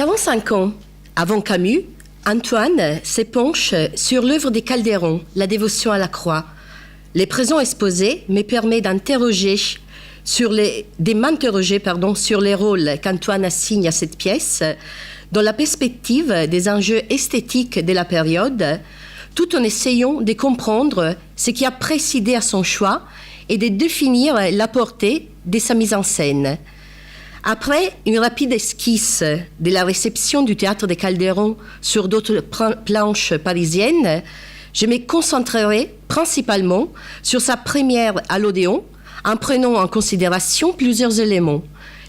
45 ans avant Camus, Antoine s'épanche sur l'œuvre des Calderon, La dévotion à la croix. Les présents exposés me permettent m'interroger sur les rôles qu'Antoine assigne à cette pièce, dans la perspective des enjeux esthétiques de la période, tout en essayant de comprendre ce qui a précédé à son choix et de définir la portée de sa mise en scène. Après une rapide esquisse de la réception du théâtre des Calderon sur d'autres planches parisiennes, je me concentrerai principalement sur sa première à l'Odéon, en prenant en considération plusieurs éléments.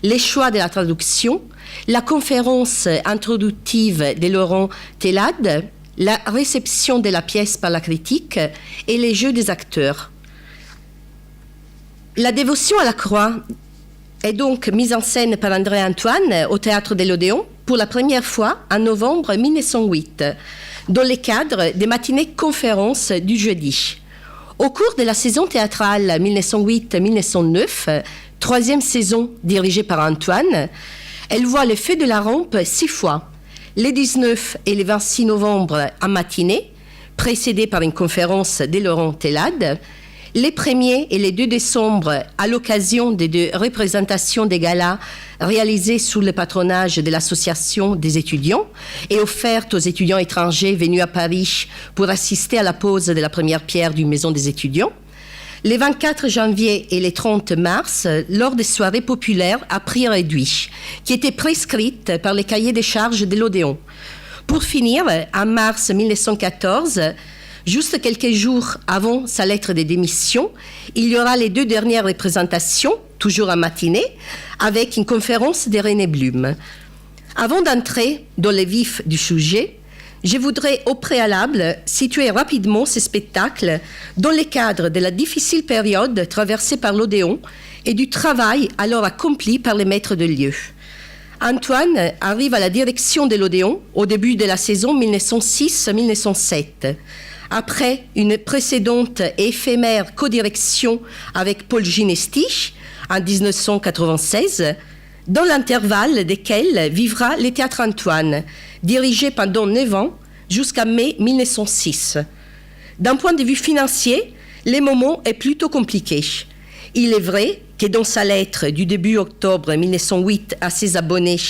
Les choix de la traduction, la conférence introductive de Laurent Télade, la réception de la pièce par la critique et les jeux des acteurs. La dévotion à la croix est donc mise en scène par André Antoine au théâtre de l'Odéon pour la première fois en novembre 1908, dans le cadre des matinées conférences du jeudi. Au cours de la saison théâtrale 1908-1909, troisième saison dirigée par Antoine, elle voit le feu de la rampe 6 fois, les 19 et les 26 novembre en matinée, précédée par une conférence de Laurent Télade, les 1er et les 2 décembre à l'occasion des 2 représentations des galas réalisées sous le patronage de l'Association des étudiants et offertes aux étudiants étrangers venus à Paris pour assister à la pose de la première pierre d'une maison des étudiants, les 24 janvier et les 30 mars lors des soirées populaires à prix réduit, qui étaient prescrites par les cahiers des charges de l'Odéon. Pour finir, en mars 1914, juste quelques jours avant sa lettre de démission, il y aura les 2 dernières représentations, toujours en matinée, avec une conférence de René Blum. Avant d'entrer dans le vif du sujet, je voudrais au préalable situer rapidement ce spectacle dans le cadre de la difficile période traversée par l'Odéon et du travail alors accompli par les maîtres de lieu. Antoine arrive à la direction de l'Odéon au début de la saison 1906-1907. Après une précédente et éphémère codirection avec Paul Ginesti en 1996, dans l'intervalle desquels vivra le Théâtre Antoine, dirigé pendant 9 ans jusqu'à mai 1906. D'un point de vue financier, le moment est plutôt compliqué. Il est vrai que dans sa lettre du début octobre 1908 à ses abonnés,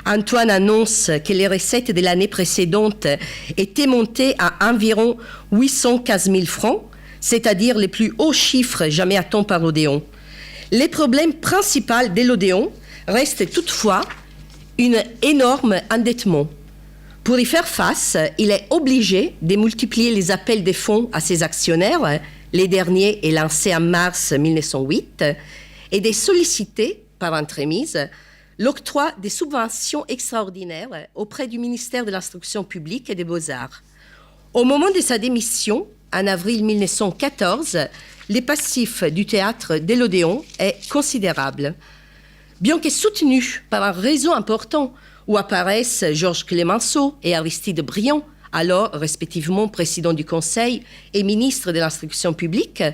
Antoine annonce que les recettes de l'année précédente étaient montées à environ 815 000 francs, c'est-à-dire les plus hauts chiffres jamais atteints par l'Odéon. Le problème principal de l'Odéon reste toutefois un énorme endettement. Pour y faire face, il est obligé de multiplier les appels de fonds à ses actionnaires, les derniers est lancé en mars 1908, et de solliciter, par entremise, l'octroi des subventions extraordinaires auprès du ministère de l'Instruction publique et des Beaux-Arts. Au moment de sa démission, en avril 1914, les passifs du théâtre de l'Odéon est considérable. Bien que soutenu par un réseau important où apparaissent Georges Clemenceau et Aristide Briand, alors respectivement président du Conseil et ministre de l'Instruction publique,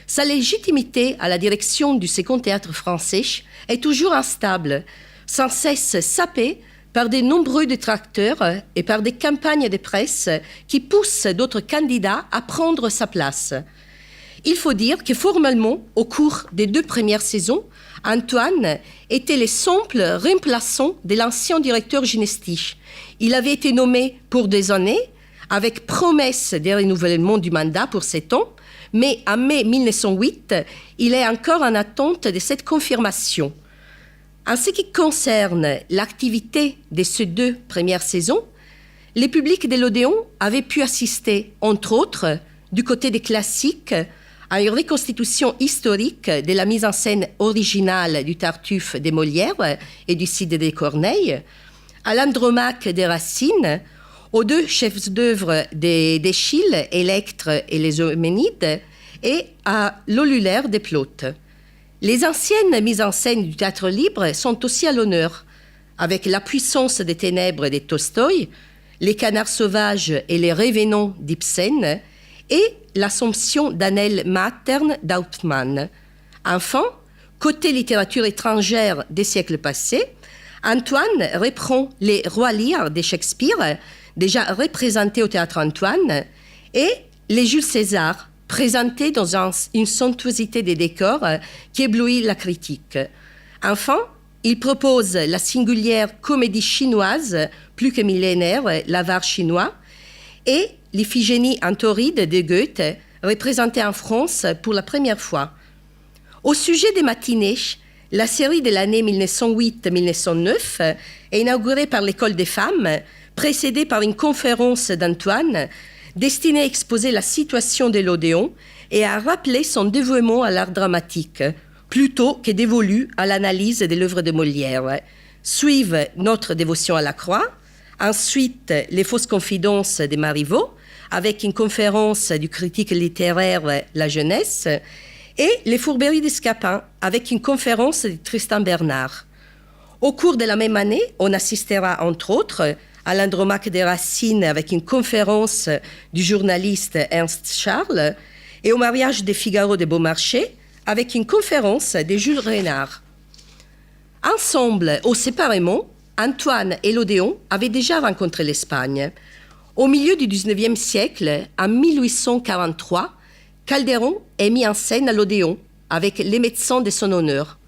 sa légitimité à la direction du second théâtre français est toujours instable, sans cesse sapée par de nombreux détracteurs et par des campagnes de presse qui poussent d'autres candidats à prendre sa place. Il faut dire que formellement, au cours des 2 premières saisons, Antoine était le simple remplaçant de l'ancien directeur Ginesti. Il avait été nommé pour des années, avec promesse de renouvellement du mandat pour 7 ans, mais en mai 1908, il est encore en attente de cette confirmation. En ce qui concerne l'activité de ces 2 premières saisons, les publics de l'Odéon avaient pu assister, entre autres, du côté des classiques, à une reconstitution historique de la mise en scène originale du Tartuffe de Molière et du Cide de Corneille, à l'Andromaque de Racine, aux 2 chefs d'œuvre d'Eschyle, Électre et les Euménides, et à l'Olulaire de Plaute. Les anciennes mises en scène du théâtre libre sont aussi à l'honneur, avec La puissance des ténèbres de Tolstoï, Les canards sauvages et les révénants d'Ibsen, et l'Assomption d'Annelle materne d'Hauptmann. Enfin, côté littérature étrangère des siècles passés, Antoine reprend les Rois Lear de Shakespeare, déjà représentés au Théâtre Antoine, et les Jules César, présentés dans une somptuosité des décors qui éblouit la critique. Enfin, il propose la singulière comédie chinoise, plus que millénaire, l'Avare chinois, et l'Iphigénie en tauride de Goethe, représentée en France pour la première fois. Au sujet des matinées, la série de l'année 1908-1909 est inaugurée par l'École des femmes, précédée par une conférence d'Antoine, destinée à exposer la situation de l'Odéon et à rappeler son dévouement à l'art dramatique, plutôt que dévolu à l'analyse de l'œuvre de Molière. Suivent Notre dévotion à la croix, ensuite Les fausses confidences de Marivaux, avec une conférence du critique littéraire La Jeunesse, et Les fourberies de Scapin, avec une conférence de Tristan Bernard. Au cours de la même année, on assistera entre autres à l'Andromaque des Racines avec une conférence du journaliste Ernst Charles et au mariage des Figaro de Beaumarchais avec une conférence de Jules Renard. Ensemble ou séparément, Antoine et l'Odéon avaient déjà rencontré l'Espagne. Au milieu du XIXe siècle, en 1843, Calderon est mis en scène à l'Odéon avec les médecins de son honneur.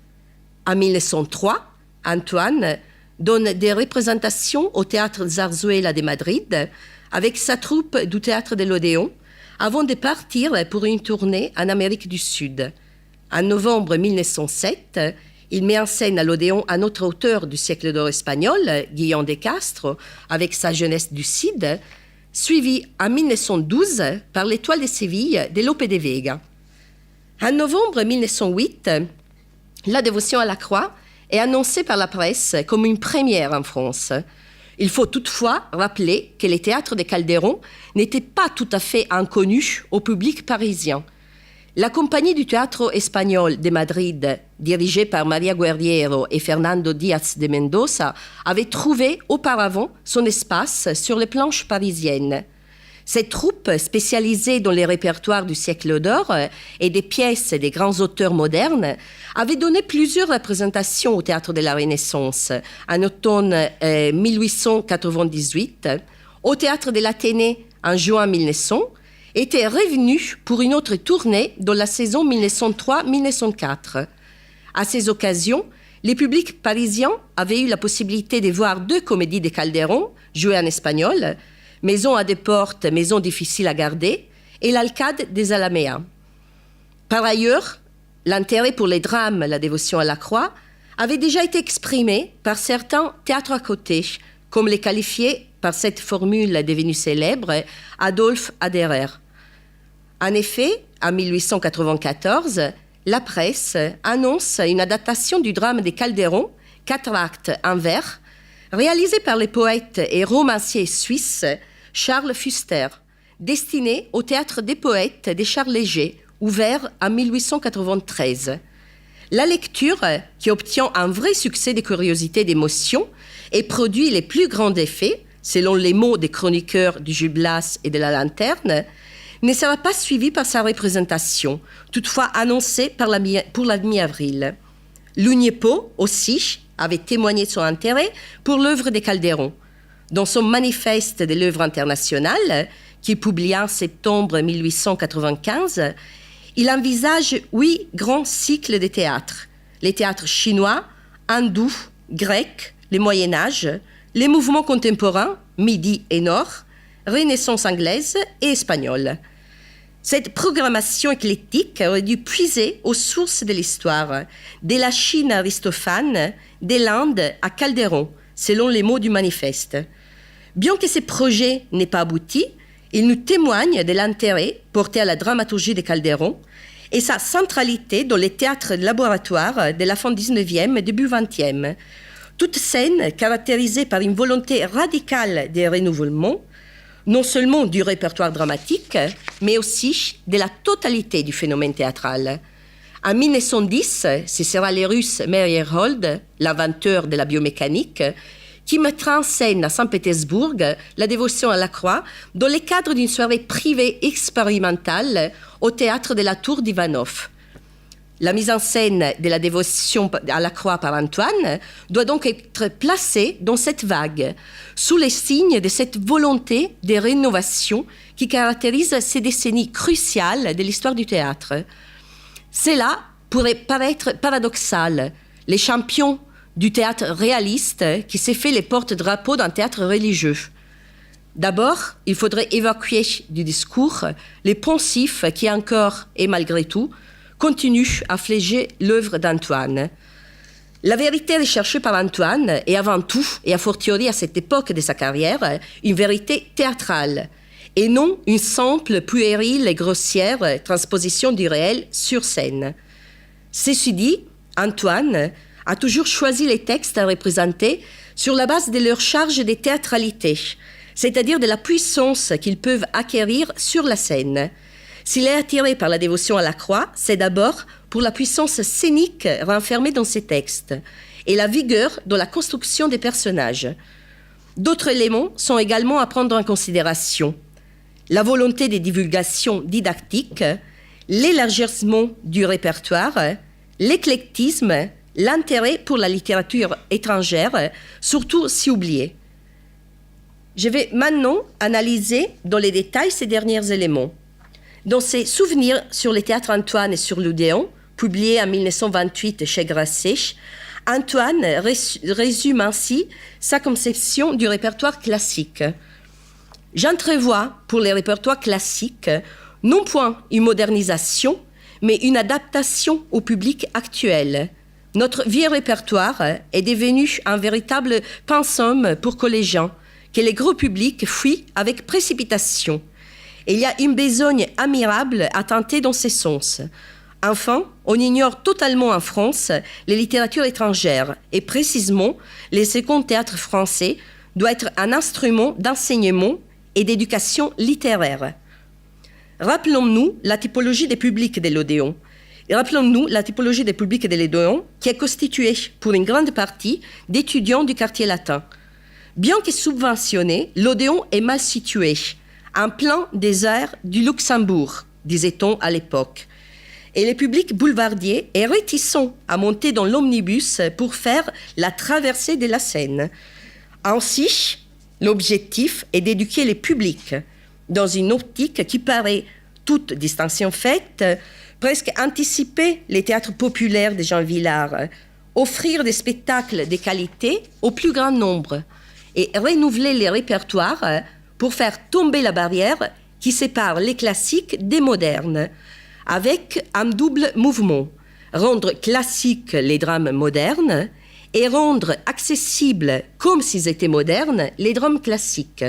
En 1903, Antoine donne des représentations au Théâtre Zarzuela de Madrid avec sa troupe du Théâtre de l'Odéon avant de partir pour une tournée en Amérique du Sud. En novembre 1907, il met en scène à l'Odéon un autre auteur du siècle d'or espagnol, Guillaume de Castro, avec sa Jeunesse du Cid, suivi en 1912 par l'Étoile de Séville de Lope de Vega. En novembre 1908, la dévotion à la croix est annoncée par la presse comme une première en France. Il faut toutefois rappeler que les théâtres de Calderon n'étaient pas tout à fait inconnus au public parisien. La compagnie du Théâtre espagnol de Madrid, dirigée par Maria Guerriero et Fernando Díaz de Mendoza, avait trouvé auparavant son espace sur les planches parisiennes. Cette troupe, spécialisée dans les répertoires du siècle d'or et des pièces des grands auteurs modernes, avait donné plusieurs représentations au Théâtre de la Renaissance, en automne 1898, au Théâtre de l'Athénée en juin 1900, était revenu pour une autre tournée dans la saison 1903-1904. À ces occasions, les publics parisiens avaient eu la possibilité de voir deux comédies de Calderon, jouées en espagnol, Maison à deux portes, maison difficile à garder, et l'Alcade des Alaméas. Par ailleurs, l'intérêt pour les drames, la dévotion à la croix, avait déjà été exprimé par certains théâtres à côté, comme les qualifiait par cette formule devenue célèbre Adolphe Aderer. En effet, en 1894, la presse annonce une adaptation du drame de Calderon, 4 actes en vers, réalisé par le poète et romancier suisse Charles Fuster, destiné au Théâtre des Poètes de Charles Léger, ouvert en 1893. La lecture, qui obtient un vrai succès de curiosité et d'émotion, et produit les plus grands effets, selon les mots des chroniqueurs du Gil Blas et de la Lanterne, ne sera pas suivie par sa représentation, toutefois annoncée pour la mi-avril. L'Uniepo, aussi, avait témoigné de son intérêt pour l'œuvre de Calderon. Dans son manifeste de l'œuvre internationale, qu'il publia en septembre 1895, il envisage 8 grands cycles de théâtre. Les théâtres chinois, hindous, grecs, le Moyen-Âge, les mouvements contemporains, Midi et Nord, Renaissance anglaise et espagnole. Cette programmation éclectique aurait dû puiser aux sources de l'histoire, de la Chine à Aristophane, de l'Inde à Calderon, selon les mots du manifeste. Bien que ces projets n'aient pas abouti, ils nous témoignent de l'intérêt porté à la dramaturgie de Calderon et sa centralité dans les théâtres laboratoires de la fin 19e et début 20e. Toute scène caractérisée par une volonté radicale de renouvellement, non seulement du répertoire dramatique, mais aussi de la totalité du phénomène théâtral. En 1910, ce sera le Russe Meyerhold, l'inventeur de la biomécanique, qui mettra en scène à Saint-Pétersbourg la dévotion à la croix dans le cadre d'une soirée privée expérimentale au théâtre de la Tour d'Ivanov. La mise en scène de la dévotion à la croix par Antoine doit donc être placée dans cette vague, sous les signes de cette volonté de rénovation qui caractérise ces décennies cruciales de l'histoire du théâtre. Cela pourrait paraître paradoxal. Les champions du théâtre réaliste qui s'est fait les porte-drapeaux d'un théâtre religieux. D'abord, il faudrait évacuer du discours les poncifs qui encore, et malgré tout, continuent à fléger l'œuvre d'Antoine. La vérité recherchée par Antoine est avant tout, et a fortiori à cette époque de sa carrière, une vérité théâtrale, et non une simple, puérile et grossière transposition du réel sur scène. Ceci dit, Antoine a toujours choisi les textes à représenter sur la base de leur charge de théâtralité, c'est-à-dire de la puissance qu'ils peuvent acquérir sur la scène. S'il est attiré par la dévotion à la croix, c'est d'abord pour la puissance scénique renfermée dans ces textes et la vigueur dans la construction des personnages. D'autres éléments sont également à prendre en considération. La volonté de divulgation didactique, l'élargissement du répertoire, l'éclectisme, l'intérêt pour la littérature étrangère, surtout si oublié. Je vais maintenant analyser dans les détails ces derniers éléments. Dans ses souvenirs sur le théâtre Antoine et sur l'Odéon, publiés en 1928 chez Grasset, Antoine résume ainsi sa conception du répertoire classique. J'entrevois pour les répertoires classiques non point une modernisation, mais une adaptation au public actuel. Notre vieux répertoire est devenu un véritable pensum pour collégiens, que les gros publics fuient avec précipitation. Et il y a une besogne admirable à tenter dans ces sens. Enfin, on ignore totalement en France les littératures étrangères, et précisément, les seconds théâtres français doit être un instrument d'enseignement et d'éducation littéraire. Rappelons-nous la typologie des publics de l'Odéon. Rappelons-nous la typologie des publics de l'Odéon qui est constituée pour une grande partie d'étudiants du quartier latin. Bien que subventionné, l'Odéon est mal situé, en plein désert du Luxembourg, disait-on à l'époque. Et le public boulevardier est réticent à monter dans l'omnibus pour faire la traversée de la Seine. Ainsi, l'objectif est d'éduquer les publics dans une optique qui paraît, toute distinction faite, presque anticiper les théâtres populaires de Jean Vilar, offrir des spectacles de qualité au plus grand nombre et renouveler les répertoires pour faire tomber la barrière qui sépare les classiques des modernes, avec un double mouvement, rendre classiques les drames modernes et rendre accessibles, comme s'ils étaient modernes, les drames classiques.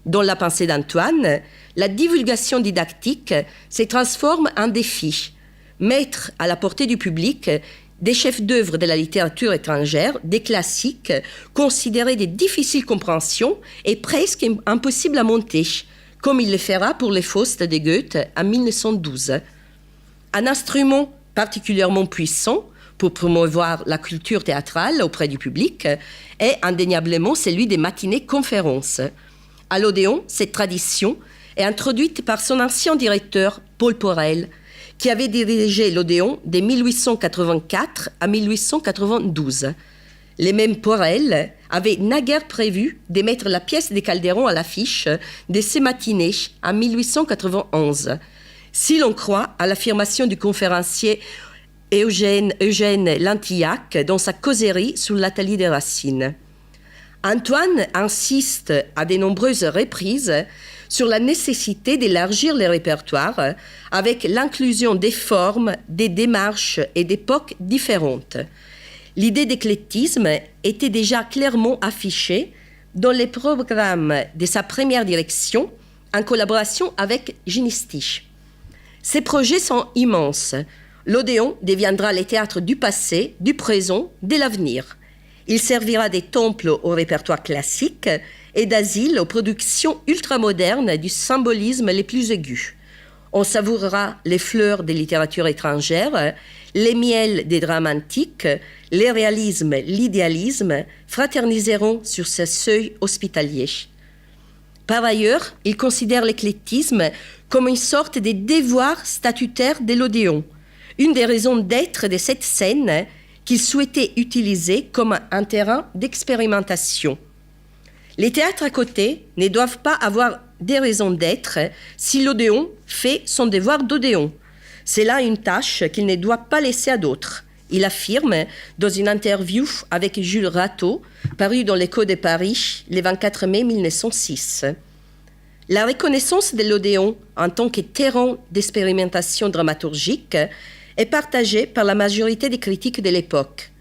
Dans la pensée d'Antoine, la divulgation didactique se transforme en défi, mettre à la portée du public des chefs-d'œuvre de la littérature étrangère, des classiques considérés de difficile compréhension et presque impossibles à monter, comme il le fera pour les Faust de Goethe en 1912. Un instrument particulièrement puissant pour promouvoir la culture théâtrale auprès du public est indéniablement celui des matinées-conférences. À l'Odéon, cette tradition est introduite par son ancien directeur, Paul Porel, qui avait dirigé l'Odéon de 1884 à 1892. Les mêmes Porel avaient naguère prévu de mettre la pièce des Calderon à l'affiche de ces matinées en 1891. Si l'on croit à l'affirmation du conférencier Eugène Lantillac dans sa causerie sur l'atelier des Racines. Antoine insiste à de nombreuses reprises sur la nécessité d'élargir les répertoires avec l'inclusion des formes, des démarches et d'époques différentes. L'idée d'éclectisme était déjà clairement affichée dans les programmes de sa première direction en collaboration avec Ginistich. Ces projets sont immenses. L'Odéon deviendra le théâtre du passé, du présent, de l'avenir. Il servira de temple au répertoire classique et d'asile aux productions ultramodernes du symbolisme les plus aigus. On savourera les fleurs des littératures étrangères, les miels des drames antiques, les réalismes, l'idéalisme fraterniseront sur ce seuil hospitalier. Par ailleurs, il considère l'éclectisme comme une sorte de devoir statutaire de l'Odéon, une des raisons d'être de cette scène qu'il souhaitait utiliser comme un terrain d'expérimentation. Les théâtres à côté ne doivent pas avoir des raisons d'être si l'Odéon fait son devoir d'Odéon. C'est là une tâche qu'il ne doit pas laisser à d'autres. Il affirme dans une interview avec Jules Rateau, parue dans l'Écho de Paris le 24 mai 1906. La reconnaissance de l'Odéon en tant que terrain d'expérimentation dramaturgique est partagée par la majorité des critiques de l'époque.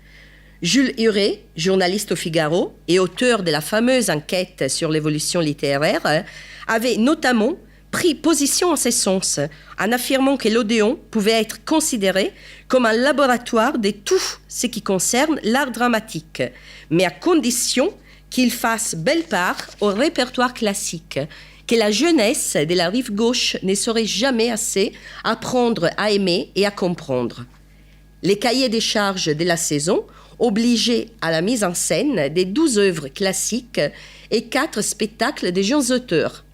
Jules Huret, journaliste au Figaro et auteur de la fameuse enquête sur l'évolution littéraire, avait notamment pris position en ce sens, en affirmant que l'Odéon pouvait être considéré comme un laboratoire de tout ce qui concerne l'art dramatique, mais à condition qu'il fasse belle part au répertoire classique, que la jeunesse de la rive gauche ne saurait jamais assez apprendre à aimer et à comprendre. Les cahiers des charges de la saison obligeaient à la mise en scène des 12 œuvres classiques et 4 spectacles de jeunes auteurs.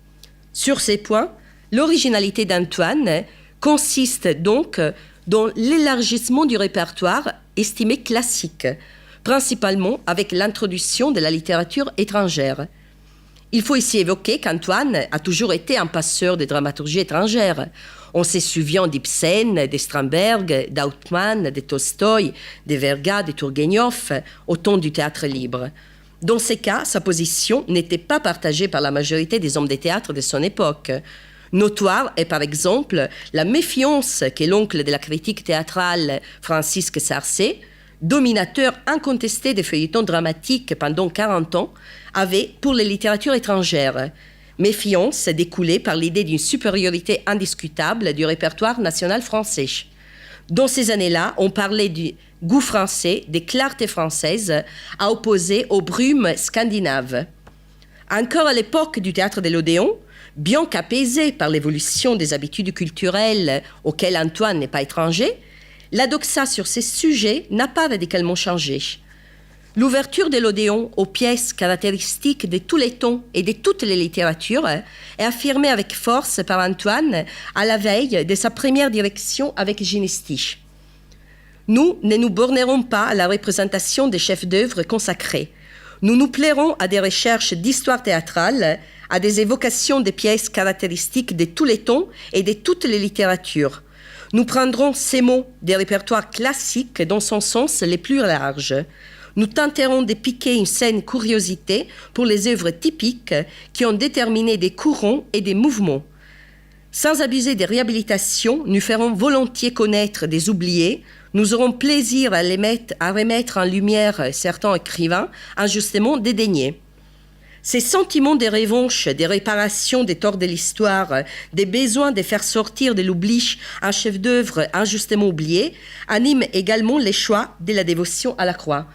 Sur ces points, l'originalité d'Antoine consiste donc dans l'élargissement du répertoire estimé classique, principalement avec l'introduction de la littérature étrangère. Il faut ici évoquer qu'Antoine a toujours été un passeur de dramaturgie étrangère. On se souvient d'Ibsen, de Strindberg, d'Hauptmann, de Tolstoï, de Verga, de Tourguenieff, au temps du théâtre libre. Dans ces cas, sa position n'était pas partagée par la majorité des hommes de théâtre de son époque. Notoire est par exemple la méfiance que l'oncle de la critique théâtrale, Francisque Sarcey, dominateur incontesté des feuilletons dramatiques pendant 40 ans, avait pour les littératures étrangères. Méfiance découlée par l'idée d'une supériorité indiscutable du répertoire national français. Dans ces années-là, on parlait du goût français, des clartés françaises, à opposer aux brumes scandinaves. Encore à l'époque du théâtre de l'Odéon, bien qu'apaisé par l'évolution des habitudes culturelles auxquelles Antoine n'est pas étranger, la doxa sur ces sujets n'a pas radicalement changé. L'ouverture de l'Odéon aux pièces caractéristiques de tous les tons et de toutes les littératures est affirmée avec force par Antoine à la veille de sa première direction avec Ginesty. Nous ne nous bornerons pas à la représentation des chefs-d'œuvre consacrés. Nous nous plairons à des recherches d'histoire théâtrale, à des évocations des pièces caractéristiques de tous les tons et de toutes les littératures. Nous prendrons ces mots des répertoires classiques dans son sens les plus larges. Nous tenterons de piquer une saine curiosité pour les œuvres typiques qui ont déterminé des courants et des mouvements. Sans abuser des réhabilitations, nous ferons volontiers connaître des oubliés. Nous aurons plaisir à remettre en lumière certains écrivains injustement dédaignés. Ces sentiments de revanche, des réparations des torts de l'histoire, des besoins de faire sortir de l'oubli un chef-d'œuvre injustement oublié, animent également les choix de la dévotion à la croix.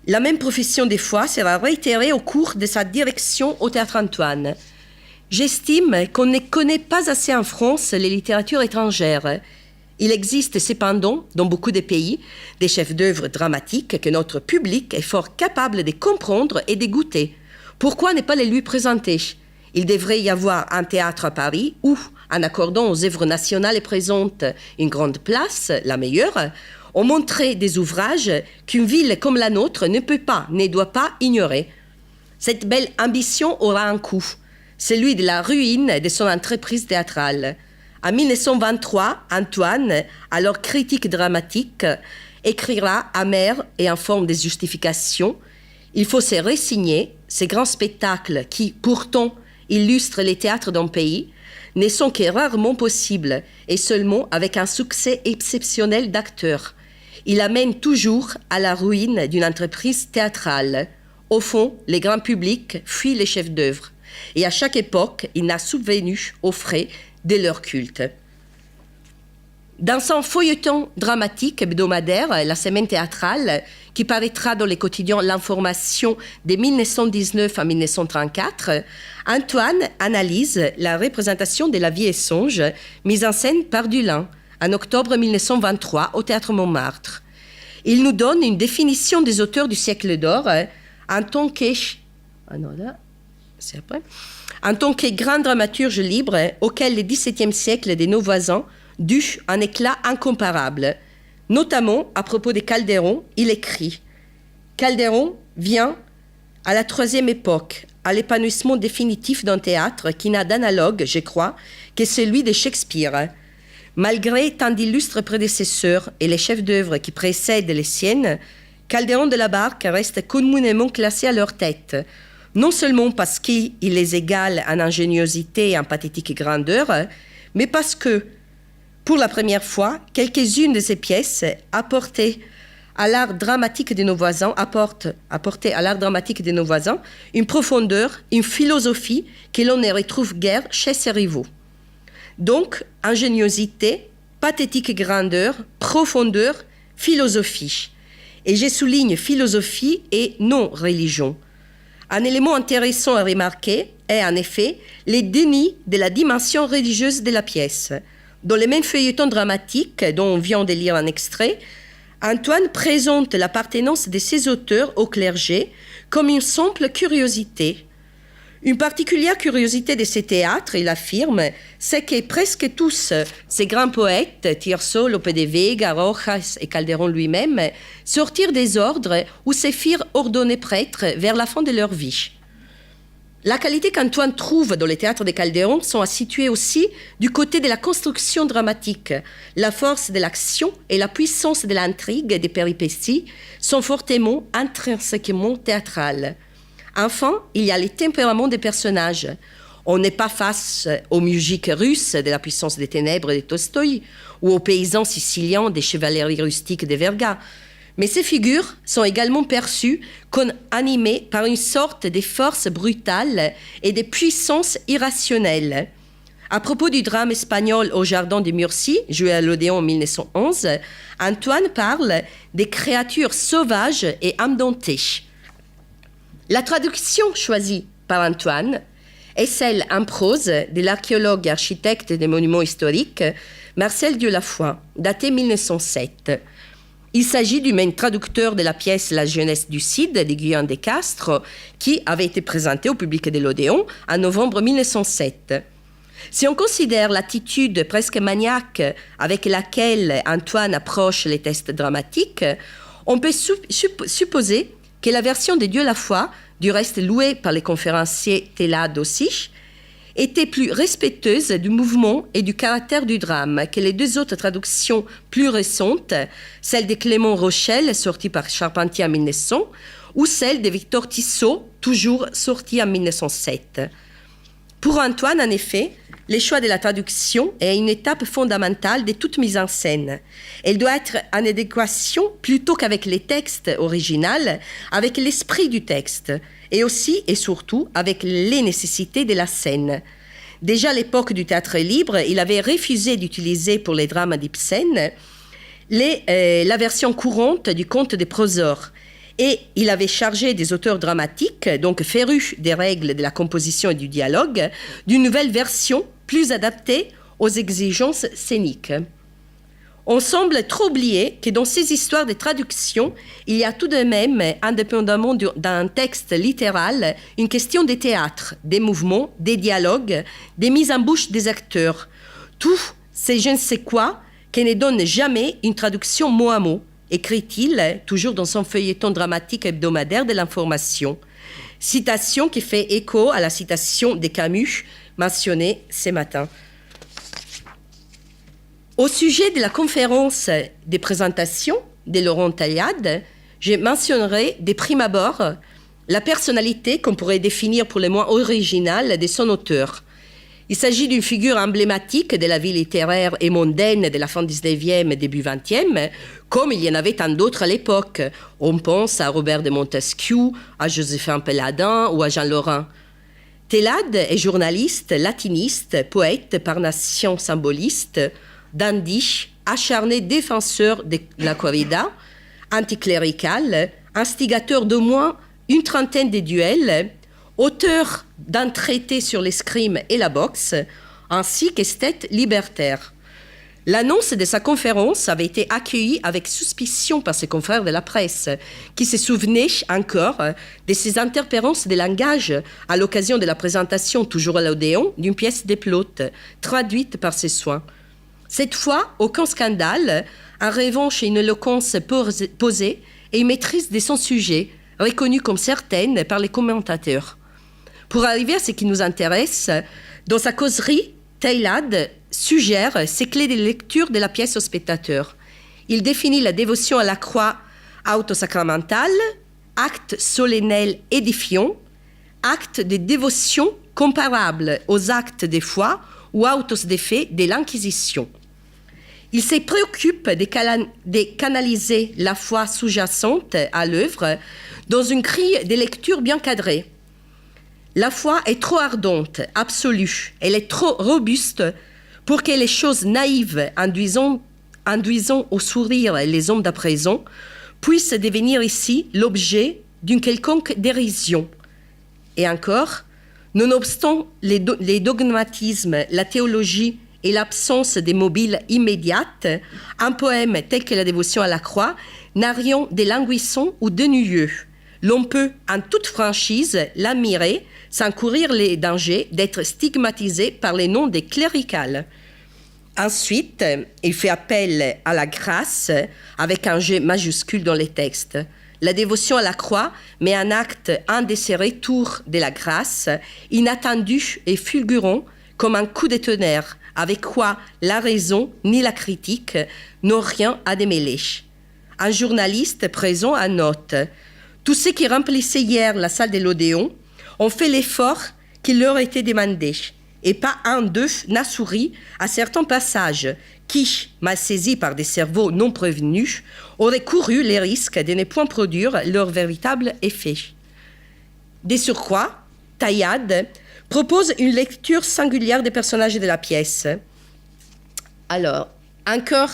La même profession de foi sera réitérée au cours de sa direction au Théâtre Antoine. J'estime qu'on ne connaît pas assez en France les littératures étrangères. Il existe cependant, dans beaucoup de pays, des chefs-d'œuvre dramatiques que notre public est fort capable de comprendre et de goûter. Pourquoi ne pas les lui présenter ? Il devrait y avoir un théâtre à Paris où, en accordant aux œuvres nationales présentes une grande place, la meilleure, on montrait des ouvrages qu'une ville comme la nôtre ne peut pas, ne doit pas ignorer. Cette belle ambition aura un coût, celui de la ruine de son entreprise théâtrale. En 1923, Antoine, alors critique dramatique, écrira amer et en forme de justification: il faut se résigner, ces grands spectacles qui, pourtant, illustrent les théâtres d'un pays, ne sont que rarement possibles et seulement avec un succès exceptionnel d'acteurs. Il amène toujours à la ruine d'une entreprise théâtrale. Au fond, les grands publics fuient les chefs-d'œuvre et à chaque époque, il n'a subvenu aux frais de leur culte. Dans son feuilleton dramatique hebdomadaire, La Semaine théâtrale, qui paraîtra dans les quotidiens L'Information de 1919 à 1934, Antoine analyse la représentation de La Vie et Songe, mise en scène par Dulin, en octobre 1923 au Théâtre Montmartre. Il nous donne une définition des auteurs du siècle d'or en tant que grand dramaturge libre auquel le XVIIe siècle de nos voisins dû un éclat incomparable. Notamment, à propos des Calderon, il écrit « Calderon vient à la troisième époque, à l'épanouissement définitif d'un théâtre qui n'a d'analogue, je crois, que celui de Shakespeare. Malgré tant d'illustres prédécesseurs et les chefs-d'œuvre qui précèdent les siennes, Calderon de la Barque reste communément classé à leur tête, non seulement parce qu'il les égale en ingéniosité et en pathétique grandeur, mais parce que, pour la première fois, quelques-unes de ses pièces apportent à l'art dramatique de nos voisins une profondeur, une philosophie que l'on ne retrouve guère chez ses rivaux. Donc, ingéniosité, pathétique grandeur, profondeur, philosophie. Et je souligne philosophie et non religion. Un élément intéressant à remarquer est en effet les dénis de la dimension religieuse de la pièce. Dans les mêmes feuilletons dramatiques dont on vient de lire un extrait, Antoine présente l'appartenance de ses auteurs au clergé comme une simple curiosité. Une particulière curiosité de ces théâtres, il affirme, c'est que presque tous ces grands poètes, Tirso, Lope de Vega, Rojas et Calderon lui-même, sortirent des ordres ou se firent ordonner prêtres vers la fin de leur vie. La qualité qu'Antoine trouve dans les théâtres de Calderon sont à situer aussi du côté de la construction dramatique. La force de l'action et la puissance de l'intrigue des péripéties sont fortement, intrinsèquement théâtrales. Enfin, il y a les tempéraments des personnages. On n'est pas face aux musiques russes de la puissance des ténèbres de Tolstoï ou aux paysans siciliens des chevaleries rustiques de Verga. Mais ces figures sont également perçues comme animées par une sorte de force brutale et de puissance irrationnelle. À propos du drame espagnol Au Jardin de Murcie, joué à l'Odéon en 1911, Antoine parle des créatures sauvages et indomptées. La traduction choisie par Antoine est celle en prose de l'archéologue et architecte des monuments historiques Marcel Dieulafoy, datée 1907. Il s'agit du même traducteur de la pièce La jeunesse du Cid de Guillaume de Castres, qui avait été présentée au public de l'Odéon en novembre 1907. Si on considère l'attitude presque maniaque avec laquelle Antoine approche les textes dramatiques, on peut supposer que la version de Dieulafoy, du reste louée par les conférenciers Télade aussi, était plus respectueuse du mouvement et du caractère du drame que les deux autres traductions plus récentes, celle de Clément Rochelle, sortie par Charpentier en 1900, ou celle de Victor Tissot, toujours sortie en 1907. Pour Antoine, en effet, le choix de la traduction est une étape fondamentale de toute mise en scène. Elle doit être en adéquation, plutôt qu'avec les textes originaux, avec l'esprit du texte, et aussi et surtout avec les nécessités de la scène. Déjà à l'époque du théâtre libre, il avait refusé d'utiliser pour les drames d'Ibsen la version courante du conte de Prosor. Et il avait chargé des auteurs dramatiques, donc férus des règles de la composition et du dialogue, d'une nouvelle version plus adaptée aux exigences scéniques. On semble trop oublier que dans ces histoires de traduction, il y a tout de même, indépendamment d'un texte littéral, une question des théâtres, des mouvements, des dialogues, des mises en bouche des acteurs. Tout c'est je ne sais quoi qui ne donne jamais une traduction mot à mot, écrit-il toujours dans son feuilleton dramatique hebdomadaire de l'Information. Citation qui fait écho à la citation de Camus mentionnée ce matin. Au sujet de la conférence des présentations de Laurent Taillade, je mentionnerai de prime abord la personnalité qu'on pourrait définir pour le moins originale de son auteur. Il s'agit d'une figure emblématique de la vie littéraire et mondaine de la fin 19e et début 20e, comme il y en avait tant d'autres à l'époque. On pense à Robert de Montesquieu, à Joséphin Pelladin ou à Jean Lorrain. Taillade est journaliste, latiniste, poète, parnassien symboliste, dandy, acharné défenseur de la corrida, anticlérical, instigateur d'au moins une trentaine de duels, auteur d'un traité sur l'escrime et la boxe, ainsi qu'esthète libertaire. L'annonce de sa conférence avait été accueillie avec suspicion par ses confrères de la presse, qui se souvenaient encore de ses interférences de langage à l'occasion de la présentation, toujours à l'Odéon, d'une pièce de Plaute, traduite par ses soins. Cette fois, aucun scandale, en revanche une éloquence posée et une maîtrise de son sujet, reconnue comme certaine par les commentateurs. Pour arriver à ce qui nous intéresse, dans sa causerie, Teilhard suggère ses clés de lecture de la pièce au spectateur. Il définit la dévotion à la croix autosacramentale, acte solennel édifiant, acte de dévotion comparable aux actes de foi ou autos de fait de l'Inquisition. Il se préoccupe de canaliser la foi sous-jacente à l'œuvre dans une grille de lecture bien cadrée. La foi est trop ardente, absolue, elle est trop robuste pour que les choses naïves induisant au sourire les hommes d'à présent puissent devenir ici l'objet d'une quelconque dérision. Et encore, nonobstant les dogmatismes, la théologie et l'absence des mobiles immédiates, un poème tel que la dévotion à la croix n'a rien de languissant ou d'ennuyeux. L'on peut, en toute franchise, l'admirer sans courir les dangers d'être stigmatisé par les noms des cléricales. Ensuite, il fait appel à la grâce avec un G majuscule dans les textes. La dévotion à la croix met en acte un de ces retours de la grâce, inattendu et fulgurant comme un coup de tonnerre, avec quoi la raison ni la critique n'ont rien à démêler. Un journaliste présent à note: tous ceux qui remplissaient hier la salle de l'Odéon ont fait l'effort qui leur était demandé, et pas un d'eux n'a souri à certains passages qui, mal saisis par des cerveaux non prévenus, auraient couru les risques de ne point produire leur véritable effet. De surcroît, Teilhard propose une lecture singulière des personnages de la pièce. Alors, encore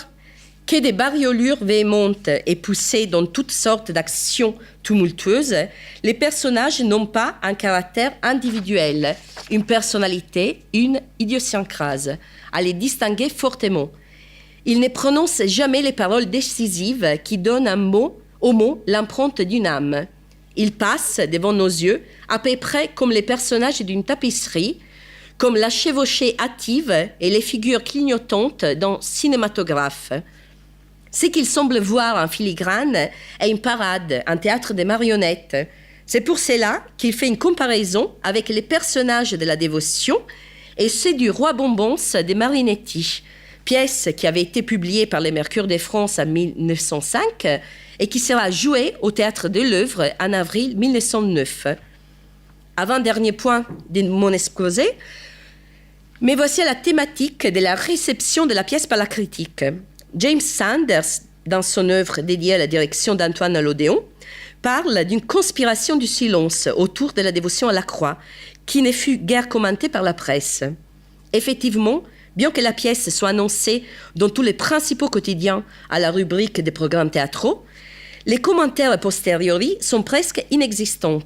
que des bariolures véhémentes et poussées dans toutes sortes d'actions tumultueuses, les personnages n'ont pas un caractère individuel, une personnalité, une idiosyncrase, à les distinguer fortement. Ils ne prononcent jamais les paroles décisives qui donnent au mot l'empreinte d'une âme. Ils passent devant nos yeux à peu près comme les personnages d'une tapisserie, comme la chevauchée hâtive et les figures clignotantes d'un cinématographe. Ce qu'ils semblent voir en filigrane est une parade, un théâtre de marionnettes. C'est pour cela qu'il fait une comparaison avec les personnages de la dévotion et ceux du Roi Bonbons de Marinetti, pièce qui avait été publiée par les Mercure de France en 1905 et qui sera jouée au Théâtre de l'Œuvre en avril 1909. Avant-dernier point de mon exposé, mais voici la thématique de la réception de la pièce par la critique. James Sanders, dans son œuvre dédiée à la direction d'Antoine l'Odéon, parle d'une conspiration du silence autour de la dévotion à la croix, qui ne fut guère commentée par la presse. Effectivement, bien que la pièce soit annoncée dans tous les principaux quotidiens à la rubrique des programmes théâtraux, les commentaires a posteriori sont presque inexistants.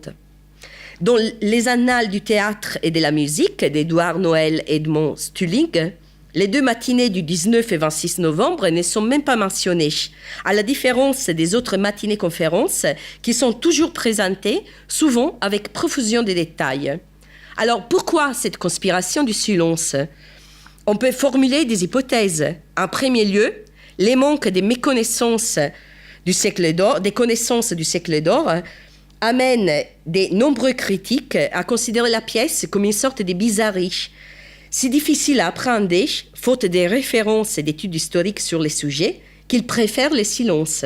Dans les annales du théâtre et de la musique d'Édouard Noël et Edmond Stulling, les 2 matinées du 19 et 26 novembre ne sont même pas mentionnées, à la différence des autres matinées-conférences qui sont toujours présentées, souvent avec profusion de détails. Alors pourquoi cette conspiration du silence ? On peut formuler des hypothèses. En premier lieu, les manques de méconnaissances du siècle d'or, des connaissances du siècle d'or, amènent de nombreux critiques à considérer la pièce comme une sorte de bizarrerie, si difficile à appréhender, faute des références et d'études historiques sur les sujets, qu'ils préfèrent le silence.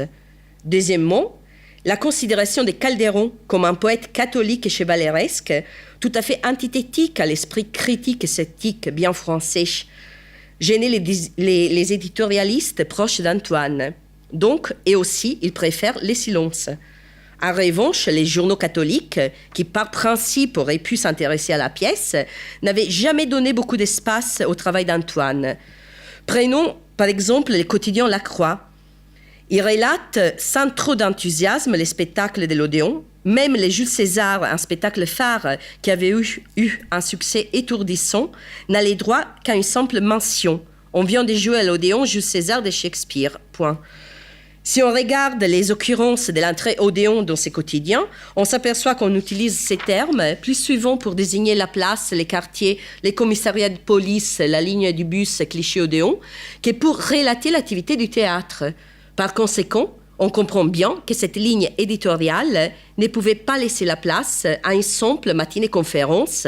Deuxièmement, la considération de Calderon comme un poète catholique et chevaleresque, tout à fait antithétique à l'esprit critique et sceptique bien français, gênait les éditorialistes proches d'Antoine. Donc, et aussi, ils préfèrent le silence. En revanche, les journaux catholiques, qui par principe auraient pu s'intéresser à la pièce, n'avaient jamais donné beaucoup d'espace au travail d'Antoine. Prenons par exemple le quotidien La Croix. Il relate sans trop d'enthousiasme les spectacles de l'Odéon, même les Jules César, un spectacle phare qui avait eu un succès étourdissant, n'allait droit qu'à une simple mention. On vient de jouer à l'Odéon Jules César de Shakespeare. Point. Si on regarde les occurrences de l'entrée Odéon dans ses quotidiens, on s'aperçoit qu'on utilise ces termes plus souvent pour désigner la place, les quartiers, les commissariats de police, la ligne du bus Clichy-Odéon, que pour relater l'activité du théâtre. Par conséquent, on comprend bien que cette ligne éditoriale ne pouvait pas laisser la place à une simple matinée-conférence.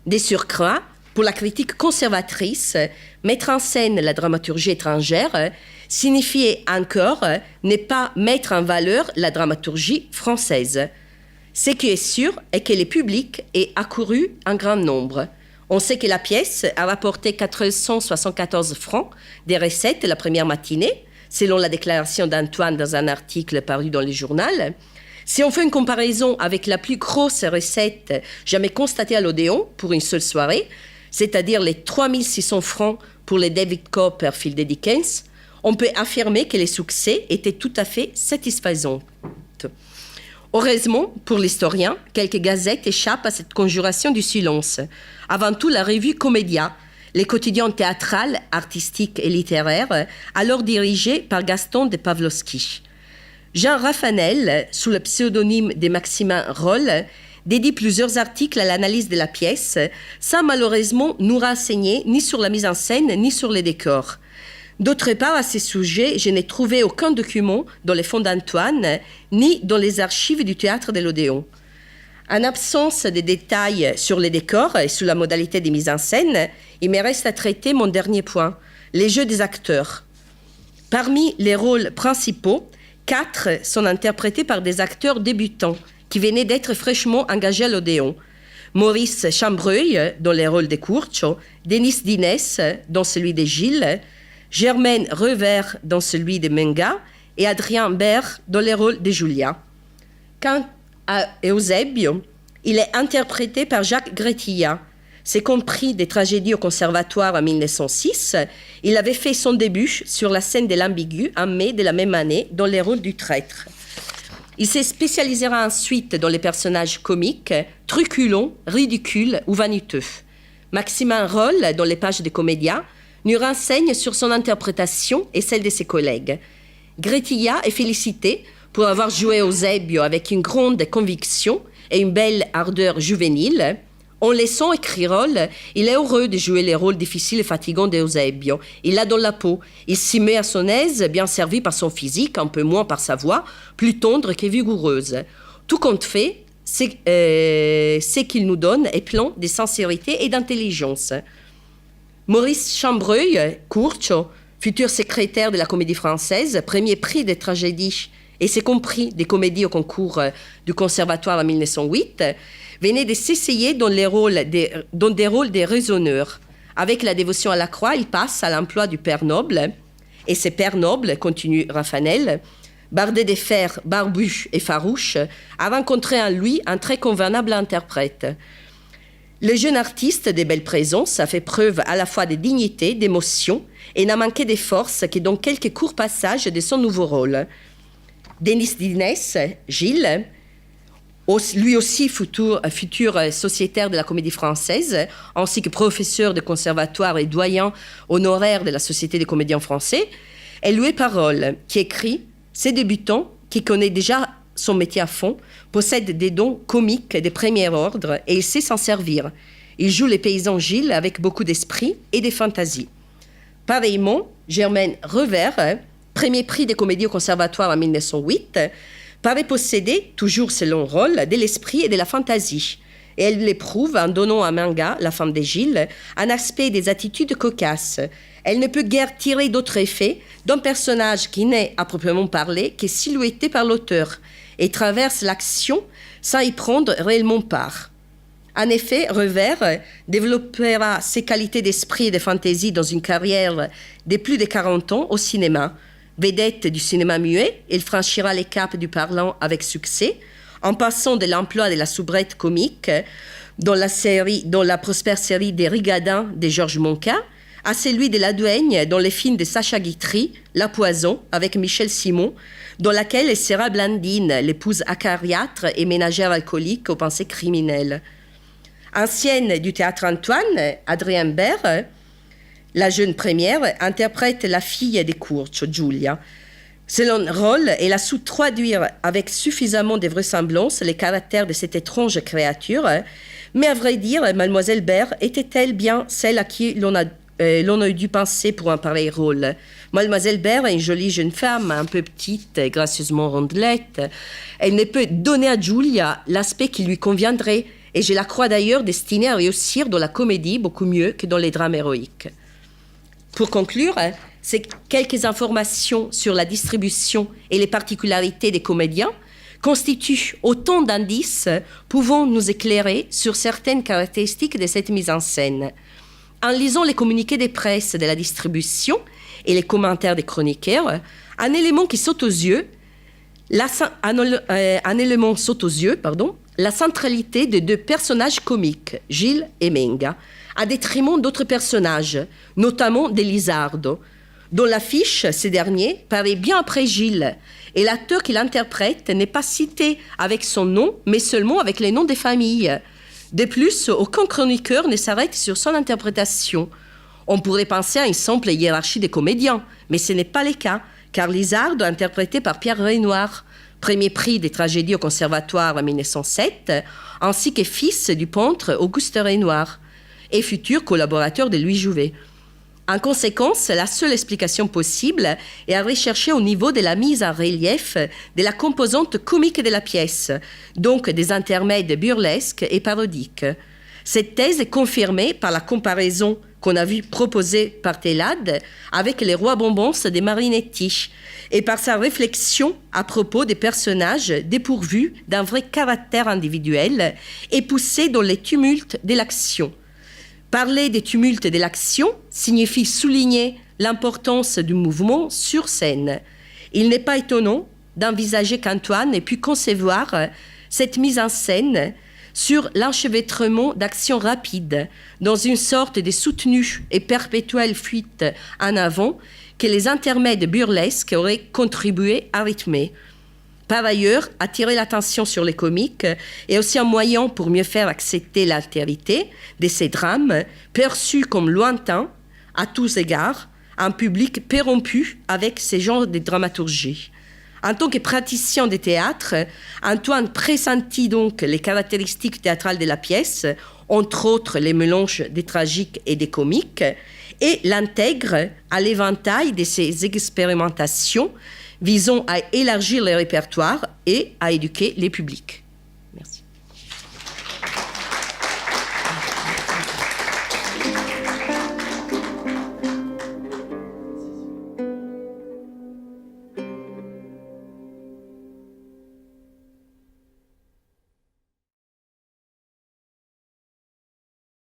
De surcroît, pour la critique conservatrice, mettre en scène la dramaturgie étrangère signifiait encore ne pas mettre en valeur la dramaturgie française. Ce qui est sûr est que le public est accouru en grand nombre. On sait que la pièce a rapporté 474 francs des recettes la première matinée, selon la déclaration d'Antoine dans un article paru dans le journal. Si on fait une comparaison avec la plus grosse recette jamais constatée à l'Odéon pour une seule soirée, c'est-à-dire les 3600 francs pour les David Copperfield de Dickens, on peut affirmer que les succès étaient tout à fait satisfaisants. Heureusement, pour l'historien, quelques gazettes échappent à cette conjuration du silence. Avant tout, la revue Comédia, les quotidiens théâtral, artistiques et littéraires, alors dirigés par Gaston de Pavlovsky. Jean Raffanel, sous le pseudonyme de Maximin Roll, dédie plusieurs articles à l'analyse de la pièce, sans malheureusement nous renseigner ni sur la mise en scène ni sur les décors. D'autre part, à ce sujet, je n'ai trouvé aucun document dans les fonds d'Antoine, ni dans les archives du théâtre de l'Odéon. En absence de détails sur les décors et sur la modalité de mise en scène, il me reste à traiter mon dernier point, les jeux des acteurs. Parmi les rôles principaux, 4 sont interprétés par des acteurs débutants qui venaient d'être fraîchement engagés à l'Odéon. Maurice Chambreuil, dans les rôles de Curcio, Denis Dinès, dans celui de Gilles, Germaine Revers, dans celui de Menga, et Adrien Baird, dans les rôles de Julia. Quant à Eusebio, il est interprété par Jacques Gretilla. C'est compris des tragédies au Conservatoire en 1906. Il avait fait son début sur la scène de l'Ambigu en mai de la même année dans les rôles du traître. Il se spécialisera ensuite dans les personnages comiques, truculents, ridicules ou vaniteux. Maximin Roll, dans les pages des Comédias, nous renseigne sur son interprétation et celle de ses collègues. Gretilla est félicité pour avoir joué Eusebio avec une grande conviction et une belle ardeur juvénile. En laissant écrire Roll, il est heureux de jouer les rôles difficiles et fatigants d'Eusebio. Il l'a dans la peau. Il s'y met à son aise, bien servi par son physique, un peu moins par sa voix, plus tendre que vigoureuse. Tout compte fait, ce qu'il nous donne est plein de sincérité et d'intelligence. Maurice Chambreuil, Curcio, futur secrétaire de la Comédie Française, premier prix des tragédies et c'est compris des comédies au concours du Conservatoire en 1908, venait de s'essayer dans des rôles de raisonneurs. Avec la dévotion à la croix, il passe à l'emploi du père noble. Et ce père noble, continue Raffanel, bardé de fer, barbu et farouche, a rencontré en lui un très convenable interprète. Le jeune artiste de belle présence a fait preuve à la fois de dignité, d'émotion et n'a manqué de force que dans quelques courts passages de son nouveau rôle. Denis Dinès, Gilles, lui aussi futur sociétaire de la Comédie Française, ainsi que professeur de conservatoire et doyen honoraire de la Société des comédiens français, est loué par Roll, qui écrit « Ces débutants, qui connaît déjà son métier à fond, possède des dons comiques de premier ordre et il sait s'en servir. Il joue les paysans Gilles avec beaucoup d'esprit et de fantaisie. » Pareillement, Germaine Revers, premier prix des comédies au Conservatoire en 1908, paraît posséder, toujours selon Roll, de l'esprit et de la fantaisie. Et elle l'éprouve en donnant à Menga, la femme de Gilles, un aspect et des attitudes cocasses. Elle ne peut guère tirer d'autre effet d'un personnage qui n'est, à proprement parler, que silhouetté par l'auteur et traverse l'action sans y prendre réellement part. En effet, Revers développera ses qualités d'esprit et de fantaisie dans une carrière de plus de 40 ans au cinéma. Vedette du cinéma muet, il franchira les caps du parlant avec succès, en passant de l'emploi de la soubrette comique dans la prospère série des Rigadins de Georges Monca, à celui de la Duègne dans les films de Sacha Guitry, La Poison, avec Michel Simon, dans laquelle elle sera Blandine, l'épouse acariâtre et ménagère alcoolique aux pensées criminelles. Ancienne du théâtre Antoine, Adrien Baird, la jeune première, interprète la fille de Curcio, Giulia. Selon Roll, elle a su traduire avec suffisamment de vraisemblance les caractères de cette étrange créature, mais à vrai dire, Mademoiselle Baird était-elle bien celle à qui l'on a dû penser pour un pareil rôle? Mademoiselle Baird est une jolie jeune femme, un peu petite, gracieusement rondelette. Elle ne peut donner à Julia l'aspect qui lui conviendrait, et je la crois d'ailleurs destinée à réussir dans la comédie beaucoup mieux que dans les drames héroïques. Pour conclure, c'est quelques informations sur la distribution et les particularités des comédiens constituent autant d'indices pouvant nous éclairer sur certaines caractéristiques de cette mise en scène. En lisant les communiqués de presse de la distribution et les commentaires des chroniqueurs, un élément saute aux yeux, la centralité de deux personnages comiques, Gilles et Menga, à détriment d'autres personnages, notamment d'Elisardo. Dans l'affiche, ce dernier paraît bien après Gilles, et l'acteur qui l'interprète n'est pas cité avec son nom, mais seulement avec les noms des familles. De plus, aucun chroniqueur ne s'arrête sur son interprétation. On pourrait penser à une simple hiérarchie des comédiens, mais ce n'est pas le cas, car Lisardo, interprété par Pierre Renoir, premier prix des tragédies au Conservatoire en 1907, ainsi que fils du peintre Auguste Renoir, et futur collaborateur de Louis Jouvet. En conséquence, la seule explication possible est à rechercher au niveau de la mise en relief de la composante comique de la pièce, donc des intermèdes burlesques et parodiques. Cette thèse est confirmée par la comparaison qu'on a vue proposée par Télade avec les rois bonbons de Marinetti et par sa réflexion à propos des personnages dépourvus d'un vrai caractère individuel et poussés dans les tumultes de l'action. Parler des tumultes de l'action signifie souligner l'importance du mouvement sur scène. Il n'est pas étonnant d'envisager qu'Antoine ait pu concevoir cette mise en scène sur l'enchevêtrement d'actions rapides, dans une sorte de soutenue et perpétuelle fuite en avant que les intermèdes burlesques auraient contribué à rythmer. Par ailleurs, attirer l'attention sur les comiques est aussi un moyen pour mieux faire accepter l'altérité de ces drames, perçus comme lointains, à tous égards, un public pérompu avec ces genres de dramaturgie. En tant que praticien de théâtre, Antoine pressentit donc les caractéristiques théâtrales de la pièce, entre autres les mélanges des tragiques et des comiques, et l'intègre à l'éventail de ses expérimentations visant à élargir le répertoire et à éduquer les publics.